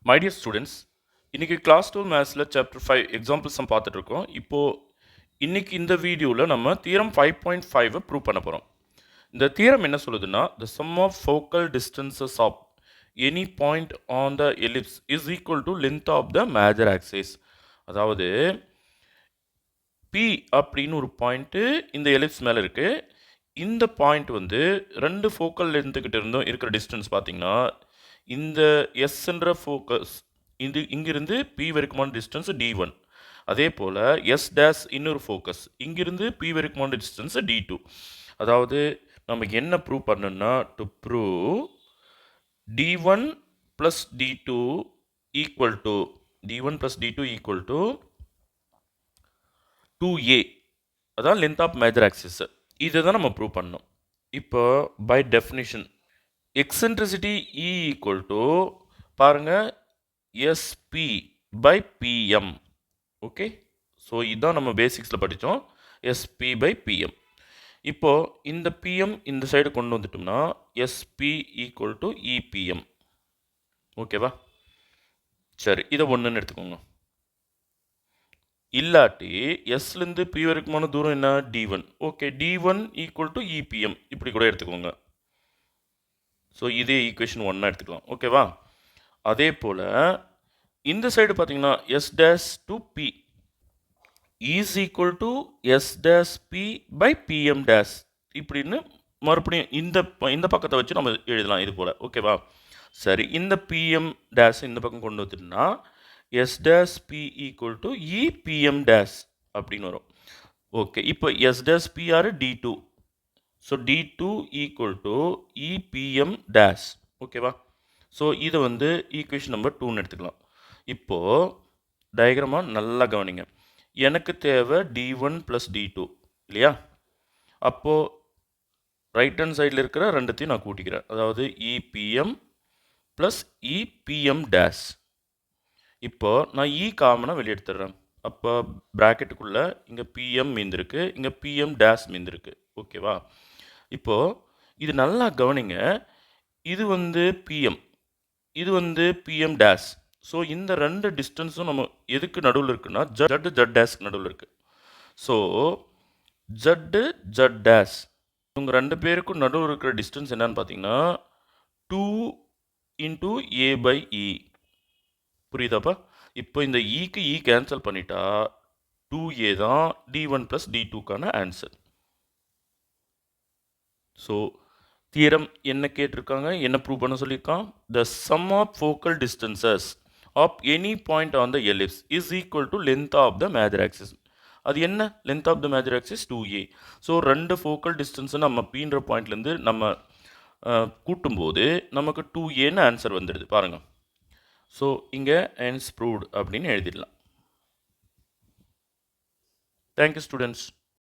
My dear students, இன்றைக்கி class 12 மேத்ஸில் chapter 5 examples நம்ம பார்த்துட்ருக்கோம். இப்போது இன்றைக்கி இந்த வீடியோவில் நம்ம தியரம் 5.5 ப்ரூவ் பண்ண போகிறோம். இந்த தியரம் என்ன சொல்லுதுன்னா, the sum of focal distances of any point on the ellipse is equal to length of the major axis. அதாவது பி அப்படின்னு ஒரு பாயிண்ட்டு இந்த எலிப்ஸ் மேலே இருக்குது. இந்த பாயிண்ட் வந்து ரெண்டு ஃபோக்கல் லென்த்துக்கிட்ட இருந்தும் இருக்கிற டிஸ்டன்ஸ் பார்த்திங்கன்னா, இந்த எஸ்ன்ற ஃபோக்கஸ் இது இங்கிருந்து பி வரைக்குமான டிஸ்டன்ஸ் D1. அதே போல் எஸ் டேஸ் இன்னொரு ஃபோக்கஸ் இங்கிருந்து பி வரைக்குமான டிஸ்டன்ஸ் D2. அதாவது நம்ம என்ன ப்ரூவ் பண்ணணும்னா, to prove D1 plus D2 equal to D1 plus D2 equal to 2A. அதான் லென்த் ஆஃப் மேஜர் ஆக்சிஸ். இதை தான் நம்ம ப்ரூவ் பண்ணோம். இப்போ by definition eccentricity E equal to பாருங்கள் SP by PM. Okay, so இதுதான் நம்ம பேசிக்ஸில் படித்தோம், SP பை PM. இப்போது இந்த PM இந்த சைடு கொண்டு வந்துட்டோம்னா SP ஈக்குவல் டு EPM. ஓகேவா? சரி, இதை ஒன்றுன்னு எடுத்துக்கோங்க. இல்லாட்டி எஸ்லேருந்து பி வரைக்குமான தூரம் என்ன? D1. Okay, D1 equal to EPM இப்படி கூட எடுத்துக்கோங்க. ஸோ இதே ஈக்குவேஷன் 1 எடுத்துக்கலாம். ஓகேவா? அதே போல் இந்த சைடு பார்த்தீங்கன்னா S dash to P is equal to S dash P by PM dash இப்படின்னு மறுபடியும் இந்த பக்கத்தை வச்சு நம்ம எழுதலாம் இது போல். ஓகேவா? சரி, இந்த பிஎம் டேஸ் இந்த பக்கம் கொண்டு வந்துட்டோம்னா S dash P equal to EPM dash அப்படின்னு வரும். ஓகே, இப்போ S dash P are D2. So D2 equal to EPM dash. ஓகேவா? ஸோ இதை வந்து ஈக்குவேஷன் நம்பர் 2ன்னு எடுத்துக்கலாம். இப்போது டயக்ராமாக நல்லா கவனிங்க. எனக்கு தேவை D1 ப்ளஸ் D2 இல்லையா? அப்போது ரைட் ஹேண்ட் சைடில் இருக்கிற ரெண்டுத்தையும் நான் கூட்டிக்கிறேன். அதாவது EPM ப்ளஸ் EPM டேஷ். இப்போது நான் காமனாக வெளியே எடுத்துடுறேன். அப்போ ப்ராக்கெட்டுக்குள்ளே இங்கே PM மீந்திருக்கு, இங்கே PM டேஷ் மீந்திருக்கு. ஓகேவா? இப்போது இது நல்லா கவனிங்க. இது வந்து PM, இது வந்து PM டேஷ். ஸோ இந்த ரெண்டு டிஸ்டன்ஸும் நம்ம எதுக்கு நடுவில் இருக்குன்னா ஜட்டு ஜட் டேஷ்க்கு நடுவில் இருக்குது. ஸோ ஜட்டு ஜட் டேஷ் இவங்க ரெண்டு பேருக்கும் நடுவில் இருக்கிற டிஸ்டன்ஸ் என்னன்னு பார்த்தீங்கன்னா 2 இன்ட்டு A பை E. புரியுதாப்பா? இப்போ இந்த ஈக்கு கேன்சல் பண்ணிட்டா 2A தான் D1 ப்ளஸ் D2க்கான ஆன்சர். ஸோ தியரம் என்ன கேட்டிருக்காங்க, என்ன ப்ரூவ் பண்ண சொல்லியிருக்கான்? The sum of focal distances of any point on the ellipse is equal to length of the major axis. அது என்ன? Length of the major axis 2A. So ரெண்டு focal டிஸ்டன்ஸை நம்ம பீன்ற பாயிண்ட்லேருந்து நம்ம கூட்டும்போது நமக்கு 2Aன்னு ஆன்சர் வந்துடுது பாருங்கள். ஸோ இங்கே ஹென்ஸ் ப்ரூவ்ட் அப்படின்னு எழுதிடலாம். Thank you students.